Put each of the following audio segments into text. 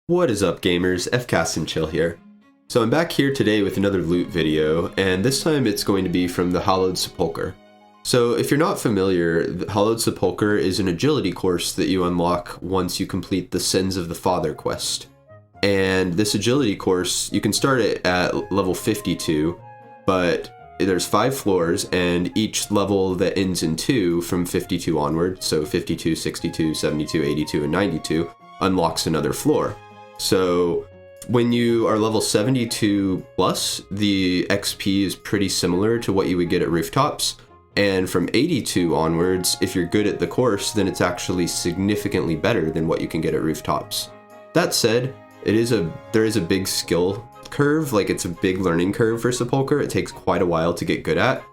What is up, gamers? FCast and Chill here. So I'm back here today with another loot video, and this time it's going to be from the Hallowed Sepulchre. So if you're not familiar, the Hallowed Sepulchre is an agility course that you unlock once you complete the Sins of the Father quest. And this agility course, you can start it at level 52, but there's 5 floors, and each level that ends in 2 from 52 onward, so 52, 62, 72, 82, and 92, unlocks another floor. So when you are level 72 plus, the XP is pretty similar to what you would get at rooftops. And from 82 onwards, if you're good at the course, then it's actually significantly better than what you can get at rooftops. That said, there is a big skill curve, like it's a big learning curve for Sepulchre. It takes quite a while to get good at.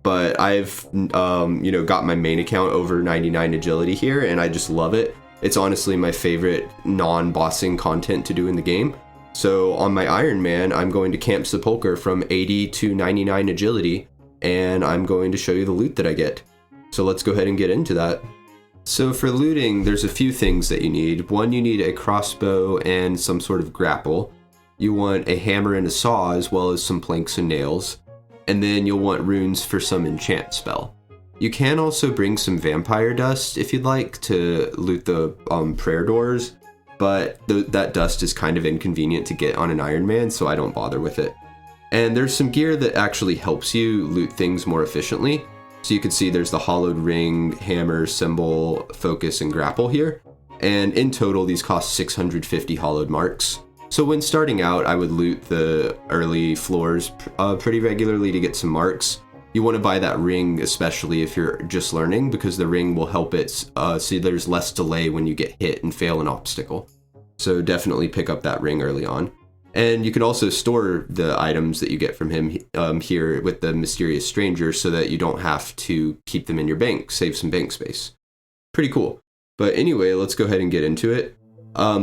But I've got my main account over 99 agility here, and I just love it. It's honestly my favorite non-bossing content to do in the game. So on my Iron Man, I'm going to camp Sepulchre from 80 to 99 agility, and I'm going to show you the loot that I get. So let's go ahead and get into that. So for looting, there's a few things that you need. One, you need a crossbow and some sort of grapple. You want a hammer and a saw, as well as some planks and nails. And then you'll want runes for some enchant spell. You can also bring some vampire dust if you'd like to loot the prayer doors, but that dust is kind of inconvenient to get on an Iron Man, so I don't bother with it. And there's some gear that actually helps you loot things more efficiently. So you can see there's the hollowed ring, hammer, symbol, focus, and grapple here. And in total, these cost 650 hollowed marks. So when starting out, I would loot the early floors pretty regularly to get some marks. You want to buy that ring, especially if you're just learning, because the ring will help it so there's less delay when you get hit and fail an obstacle. So definitely pick up that ring early on. And you can also store the items that you get from him here with the Mysterious Stranger so that you don't have to keep them in your bank, save some bank space. Pretty cool. But anyway, let's go ahead and get into it.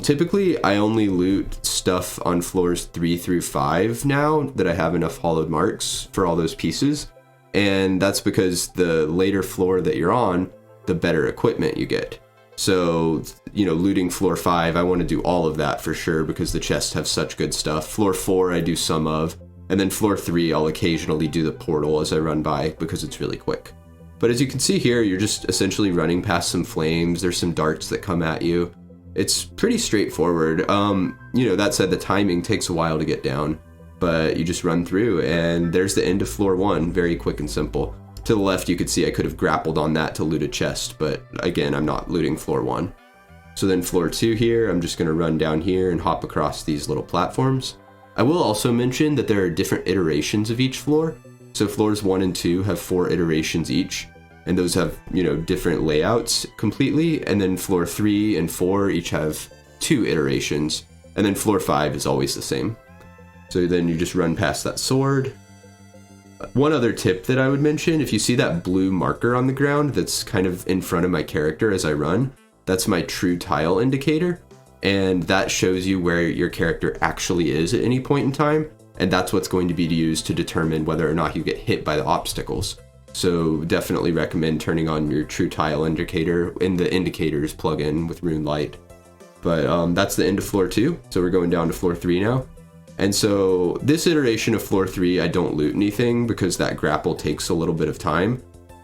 Typically, I only loot stuff on floors 3 through 5 now that I have enough hollowed marks for all those pieces. And that's because the later floor that you're on, the better equipment you get. So, looting floor 5, I want to do all of that for sure because the chests have such good stuff. Floor 4, I do some of. And then floor 3, I'll occasionally do the portal as I run by because it's really quick. But as you can see here, you're just essentially running past some flames. There's some darts that come at you. It's pretty straightforward. That said, the timing takes a while to get down. But you just run through, and there's the end of floor 1, very quick and simple. To the left, you could see I could have grappled on that to loot a chest, but again, I'm not looting floor 1. So then floor 2 here, I'm just going to run down here and hop across these little platforms. I will also mention that there are different iterations of each floor. So floors 1 and 2 have 4 iterations each, and those have, different layouts completely. And then floor 3 and 4 each have 2 iterations, and then floor 5 is always the same. So then you just run past that sword. One other tip that I would mention, if you see that blue marker on the ground that's kind of in front of my character as I run, that's my true tile indicator. And that shows you where your character actually is at any point in time. And that's what's going to be used to determine whether or not you get hit by the obstacles. So definitely recommend turning on your true tile indicator in the indicators plugin with Rune Light. But that's the end of floor 2. So we're going down to floor 3 now. And so this iteration of floor 3, I don't loot anything because that grapple takes a little bit of time.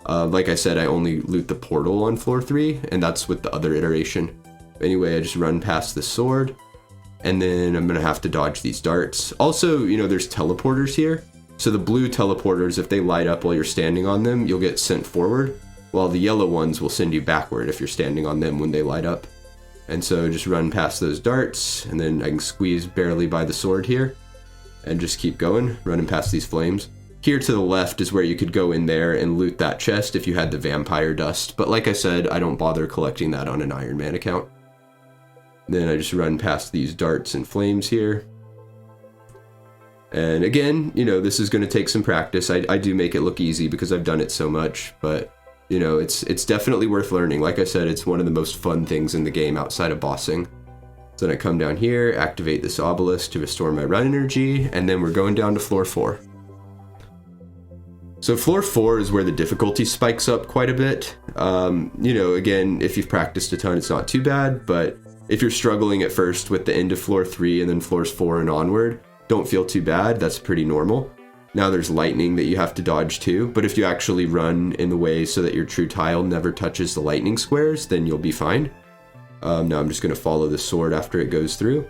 Like I said, I only loot the portal on floor 3, and that's with the other iteration. Anyway, I just run past the sword, and then I'm going to have to dodge these darts. Also, there's teleporters here. So the blue teleporters, if they light up while you're standing on them, you'll get sent forward, while the yellow ones will send you backward if you're standing on them when they light up. And so just run past those darts, and then I can squeeze barely by the sword here, and just keep going, running past these flames. Here to the left is where you could go in there and loot that chest if you had the vampire dust, but like I said, I don't bother collecting that on an Iron Man account. Then I just run past these darts and flames here. And again, this is going to take some practice. I do make it look easy because I've done it so much, but it's definitely worth learning. Like I said, it's one of the most fun things in the game outside of bossing. So then I come down here, activate this obelisk to restore my run energy, and then we're going down to floor 4. So floor 4 is where the difficulty spikes up quite a bit. Again, if you've practiced a ton, it's not too bad, but if you're struggling at first with the end of floor 3 and then floors 4 and onward, don't feel too bad. That's pretty normal. Now there's lightning that you have to dodge too, but if you actually run in the way so that your true tile never touches the lightning squares, then you'll be fine. Now I'm just going to follow the sword after it goes through,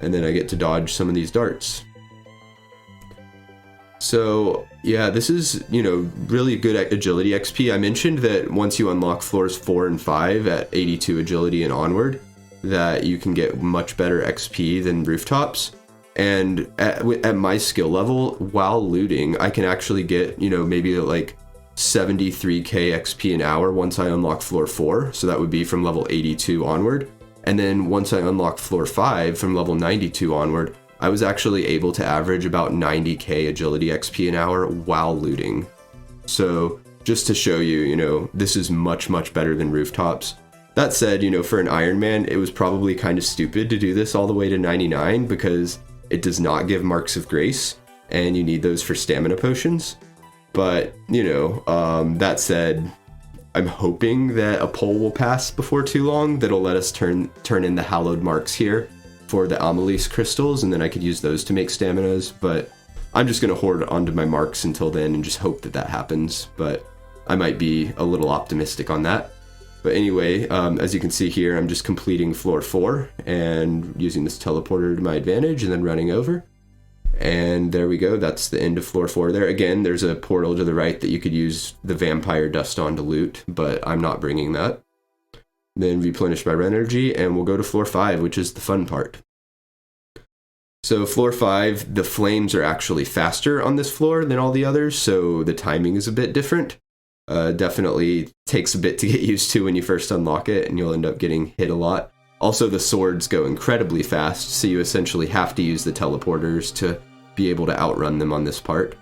and then I get to dodge some of these darts. So yeah, this is, really good agility XP. I mentioned that once you unlock floors 4 and 5 at 82 agility and onward, that you can get much better XP than rooftops. And at my skill level, while looting, I can actually get, maybe like 73k XP an hour once I unlock floor 4. So that would be from level 82 onward. And then once I unlock floor 5 from level 92 onward, I was actually able to average about 90k agility XP an hour while looting. So just to show you, this is much, much better than rooftops. That said, for an Iron Man, it was probably kind of stupid to do this all the way to 99 because it does not give marks of grace, and you need those for stamina potions. But, that said, I'm hoping that a poll will pass before too long that'll let us turn in the hallowed marks here for the Amethyst crystals, and then I could use those to make staminas. But I'm just going to hoard onto my marks until then and just hope that happens. But I might be a little optimistic on that. But anyway, as you can see here, I'm just completing floor 4 and using this teleporter to my advantage and then running over. And there we go. That's the end of floor 4 there. Again, there's a portal to the right that you could use the vampire dust on to loot, but I'm not bringing that. Then replenish my run energy, and we'll go to floor 5, which is the fun part. So floor 5, the flames are actually faster on this floor than all the others, so the timing is a bit different. Definitely takes a bit to get used to when you first unlock it, and you'll end up getting hit a lot. Also, the swords go incredibly fast, so you essentially have to use the teleporters to be able to outrun them on this part.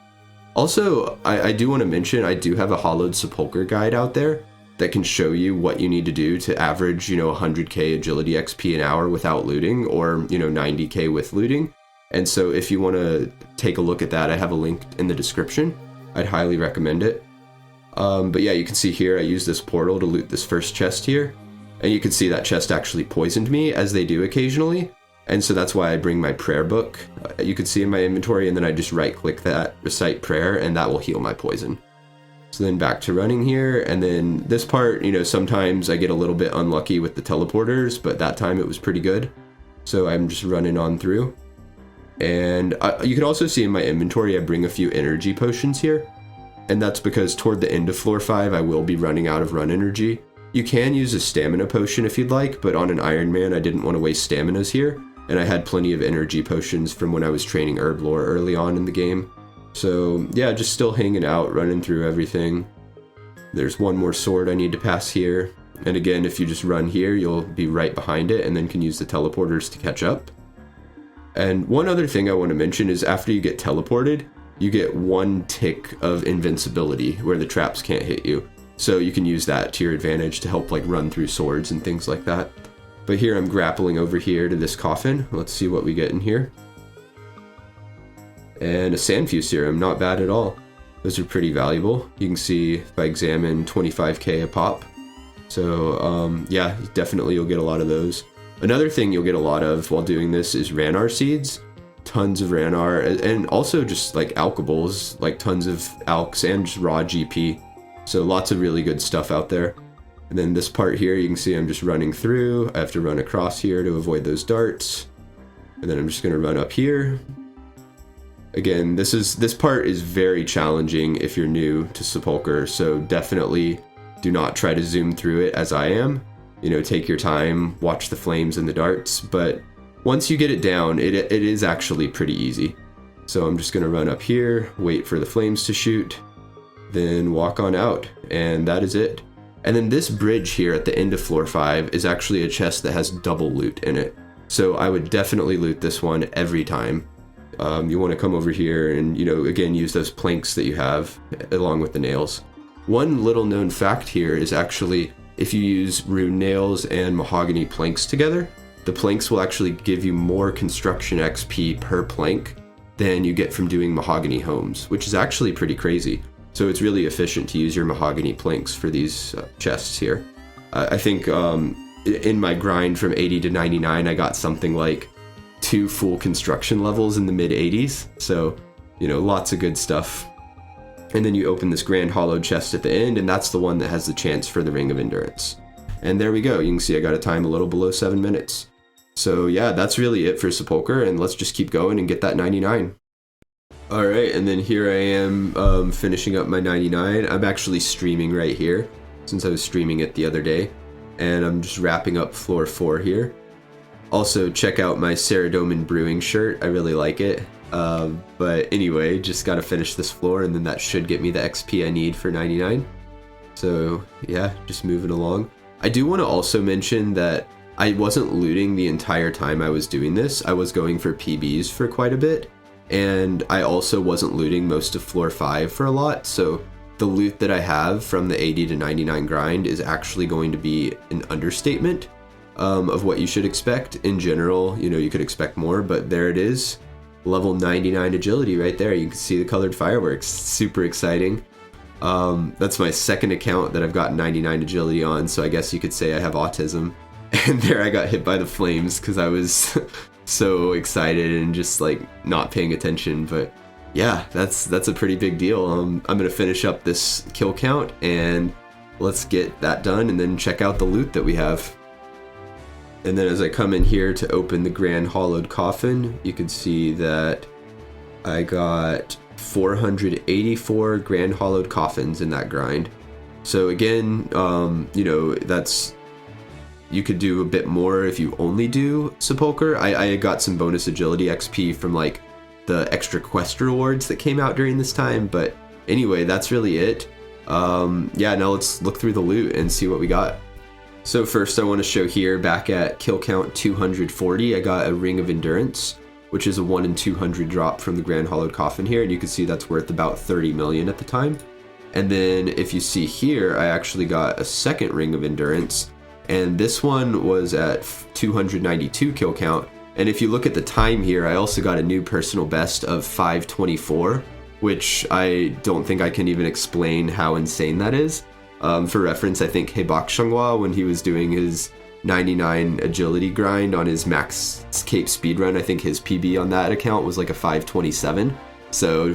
Also, I do want to mention, I do have a Hallowed Sepulchre guide out there that can show you what you need to do to average, 100k agility XP an hour without looting, or, 90k with looting. And so if you want to take a look at that, I have a link in the description. I'd highly recommend it. But yeah, you can see here, I use this portal to loot this first chest here. And you can see that chest actually poisoned me, as they do occasionally. And so that's why I bring my prayer book. You can see in my inventory, and then I just right click that, recite prayer, and that will heal my poison. So then back to running here, and then this part, sometimes I get a little bit unlucky with the teleporters, but that time it was pretty good. So I'm just running on through. And you can also see in my inventory, I bring a few energy potions here. And that's because toward the end of floor 5, I will be running out of run energy. You can use a stamina potion if you'd like, but on an Iron Man, I didn't want to waste staminas here. And I had plenty of energy potions from when I was training herb lore early on in the game. So yeah, just still hanging out, running through everything. There's one more sword I need to pass here. And again, if you just run here, you'll be right behind it and then can use the teleporters to catch up. And one other thing I want to mention is after you get teleported, you get 1 tick of invincibility where the traps can't hit you. So you can use that to your advantage to help run through swords and things like that. But here I'm grappling over here to this coffin. Let's see what we get in here. And a Sandfuse serum, not bad at all. Those are pretty valuable. You can see if I examine 25k a pop. So yeah, definitely you'll get a lot of those. Another thing you'll get a lot of while doing this is Ranar seeds. Tons of Ranar, and also just alkables, tons of alks and just raw GP. So lots of really good stuff out there. And then this part here, you can see I'm just running through. I have to run across here to avoid those darts. And then I'm just going to run up here. Again, this part is very challenging if you're new to Sepulchre, so definitely do not try to zoom through it as I am. Take your time, watch the flames and the darts, but once you get it down, it is actually pretty easy. So I'm just going to run up here, wait for the flames to shoot, then walk on out, and that is it. And then this bridge here at the end of floor 5 is actually a chest that has double loot in it. So I would definitely loot this one every time. You want to come over here and, again, use those planks that you have along with the nails. One little known fact here is actually if you use rune nails and mahogany planks together, the planks will actually give you more construction XP per plank than you get from doing mahogany homes, which is actually pretty crazy. So it's really efficient to use your mahogany planks for these chests here. I think in my grind from 80 to 99, I got something like 2 full construction levels in the mid 80s. So, you know, lots of good stuff. And then you open this grand hollowed chest at the end, and that's the one that has the chance for the Ring of Endurance. And there we go. You can see I got a time a little below 7 minutes. So yeah, that's really it for Sepulchre, and let's just keep going and get that 99. All right, and then here I am finishing up my 99. I'm actually streaming right here, since I was streaming it the other day. And I'm just wrapping up floor 4 here. Also, check out my Saradomin Brewing shirt. I really like it. But anyway, just gotta finish this floor, and then that should get me the XP I need for 99. So yeah, just moving along. I do want to also mention that I wasn't looting the entire time I was doing this. I was going for PBs for quite a bit, and I also wasn't looting most of floor 5 for a lot, so the loot that I have from the 80 to 99 grind is actually going to be an understatement of what you should expect. In general, you know, you could expect more, but there it is. Level 99 agility right there. You can see the colored fireworks. Super exciting. That's my second account that I've got 99 agility on, so I guess you could say I have autism. And there I got hit by the flames because I was so excited and just like not paying attention. But yeah, that's a pretty big deal. I'm gonna finish up this kill count and let's get that done and then check out the loot that we have. And then as I come in here to open the grand hollowed coffin, you can see that I got 484 grand hollowed coffins in that grind. So again, you know, you could do a bit more if you only do Sepulchre. I got some bonus agility XP from like the extra quest rewards that came out during this time, but anyway, that's really it. Yeah, now let's look through the loot and see what we got. So first I want to show here, back at kill count 240, I got a Ring of Endurance, which is a 1 in 200 drop from the grand hollowed coffin here, and you can see that's worth about 30 million at the time. And then if you see here, I actually got a second Ring of Endurance, and this one was at 292 kill count. And if you look at the time here, I also got a new personal best of 524, which I don't think I can even explain how insane that is. For reference, I think Hebak Shangwa, when he was doing his 99 agility grind on his max cape speedrun, I think his PB on that account was like a 527. So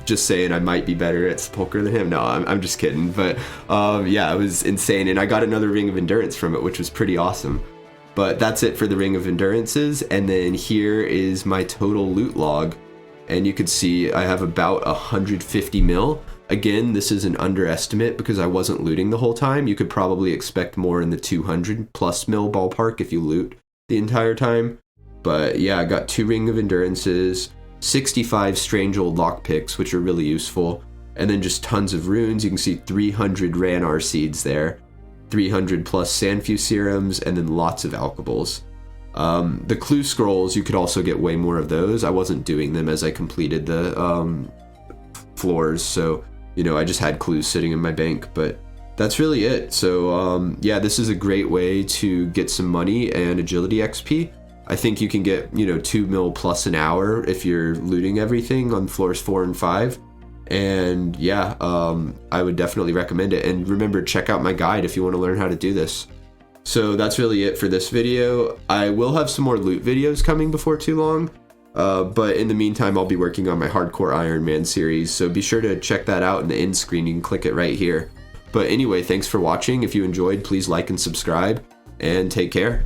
just saying I might be better at Sepulchre than him. No, I'm just kidding. But yeah, it was insane. And I got another Ring of Endurance from it, which was pretty awesome. But that's it for the Ring of Endurances. And then here is my total loot log. And you can see I have about 150 mil. Again, this is an underestimate because I wasn't looting the whole time. You could probably expect more in the 200 plus mil ballpark if you loot the entire time. But yeah, I got 2 Ring of Endurances, 65 strange old lockpicks, which are really useful, and then just tons of runes. You can see 300 Ranar seeds there, 300 plus Sandfew serums, and then lots of alkables. The clue scrolls, you could also get way more of those. I wasn't doing them as I completed the floors, so you know, I just had clues sitting in my bank, but that's really it. So yeah, this is a great way to get some money and agility XP. I think you can get, you know, 2 mil plus an hour if you're looting everything on floors 4 and 5. And yeah, I would definitely recommend it. And remember, check out my guide if you want to learn how to do this. So that's really it for this video. I will have some more loot videos coming before too long. But in the meantime, I'll be working on my Hardcore Iron Man series, so be sure to check that out in the end screen. You can click it right here. But anyway, thanks for watching. If you enjoyed, please like and subscribe, and take care.